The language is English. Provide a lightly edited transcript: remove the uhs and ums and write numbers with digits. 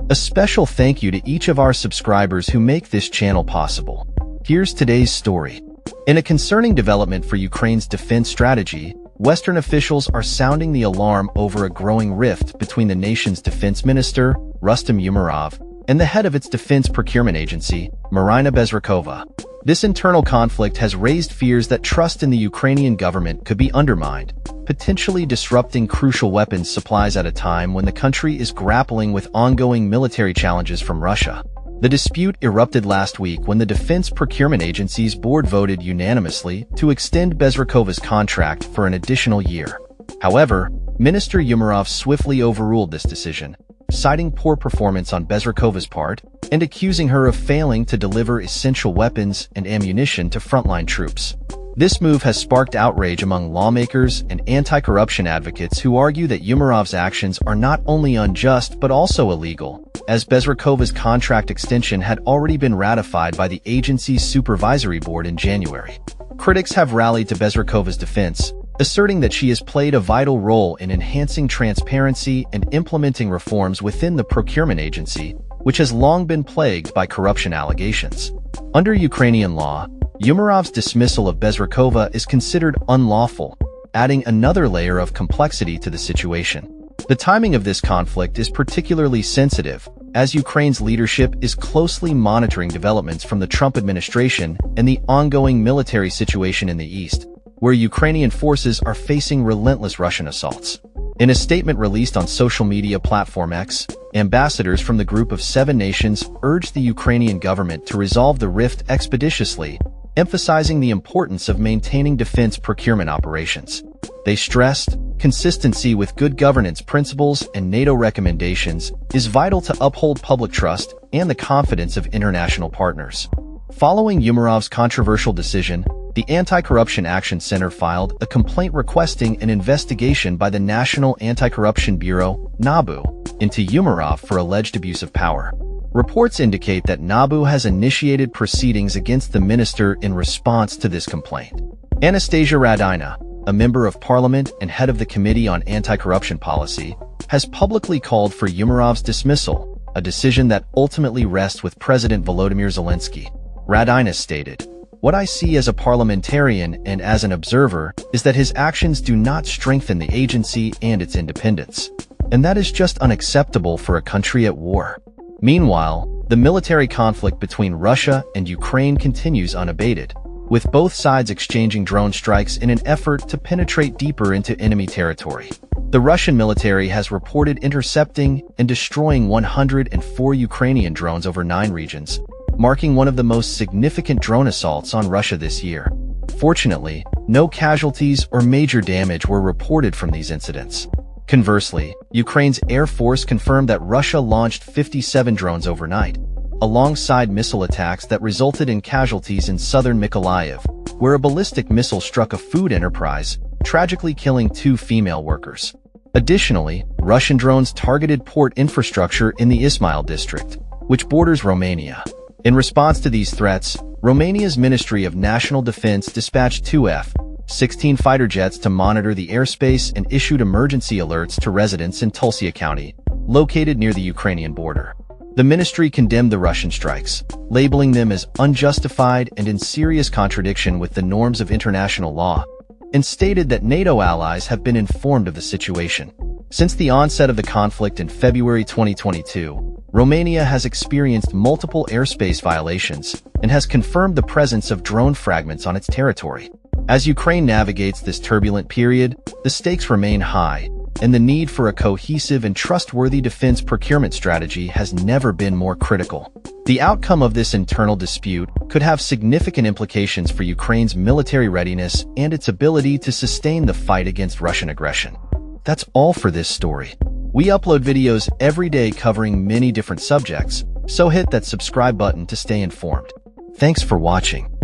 A special thank you to each of our subscribers who make this channel possible. Here's today's story. In a concerning development for Ukraine's defense strategy, Western officials are sounding the alarm over a growing rift between the nation's defense minister, Rustem Umerov, and the head of its Defense Procurement Agency, Maryna Bezrukova. This internal conflict has raised fears that trust in the Ukrainian government could be undermined, potentially disrupting crucial weapons supplies at a time when the country is grappling with ongoing military challenges from Russia. The dispute erupted last week when the Defense Procurement Agency's board voted unanimously to extend Bezrukova's contract for an additional year. However, Minister Umerov swiftly overruled this decision, citing poor performance on Bezrukova's part and accusing her of failing to deliver essential weapons and ammunition to frontline troops. This move has sparked outrage among lawmakers and anti-corruption advocates who argue that Umerov's actions are not only unjust but also illegal, as Bezrukova's contract extension had already been ratified by the agency's supervisory board in January. Critics have rallied to Bezrukova's defense, asserting that she has played a vital role in enhancing transparency and implementing reforms within the procurement agency, which has long been plagued by corruption allegations. Under Ukrainian law, Umerov's dismissal of Bezrukova is considered unlawful, adding another layer of complexity to the situation. The timing of this conflict is particularly sensitive, as Ukraine's leadership is closely monitoring developments from the Trump administration and the ongoing military situation in the east, where Ukrainian forces are facing relentless Russian assaults. In a statement released on social media platform X, ambassadors from the Group of 7 nations urged the Ukrainian government to resolve the rift expeditiously, emphasizing the importance of maintaining defense procurement operations. They stressed, consistency with good governance principles and NATO recommendations is vital to uphold public trust and the confidence of international partners. Following Umerov's controversial decision, the Anti-Corruption Action Center filed a complaint requesting an investigation by the National Anti-Corruption Bureau, NABU, into Umerov for alleged abuse of power. Reports indicate that NABU has initiated proceedings against the minister in response to this complaint. Anastasia Radina, a member of parliament and head of the Committee on Anti-Corruption Policy, has publicly called for Umerov's dismissal, a decision that ultimately rests with President Volodymyr Zelensky. Radina stated, "What I see as a parliamentarian and as an observer is that his actions do not strengthen the agency and its independence. And that is just unacceptable for a country at war." Meanwhile, the military conflict between Russia and Ukraine continues unabated, with both sides exchanging drone strikes in an effort to penetrate deeper into enemy territory. The Russian military has reported intercepting and destroying 104 Ukrainian drones over 9 regions, marking one of the most significant drone assaults on Russia this year. Fortunately, no casualties or major damage were reported from these incidents. Conversely, Ukraine's Air Force confirmed that Russia launched 57 drones overnight, alongside missile attacks that resulted in casualties in southern Mykolaiv, where a ballistic missile struck a food enterprise, tragically killing 2 female workers. Additionally, Russian drones targeted port infrastructure in the Ismail district, which borders Romania. In response to these threats, Romania's Ministry of National Defense dispatched 2 F-16 fighter jets to monitor the airspace and issued emergency alerts to residents in Tulcea County, located near the Ukrainian border. The ministry condemned the Russian strikes, labeling them as unjustified and in serious contradiction with the norms of international law, and stated that NATO allies have been informed of the situation. Since the onset of the conflict in February 2022, Romania has experienced multiple airspace violations and has confirmed the presence of drone fragments on its territory. As Ukraine navigates this turbulent period, the stakes remain high, and the need for a cohesive and trustworthy defense procurement strategy has never been more critical. The outcome of this internal dispute could have significant implications for Ukraine's military readiness and its ability to sustain the fight against Russian aggression. That's all for this story. We upload videos every day covering many different subjects, so hit that subscribe button to stay informed. Thanks for watching.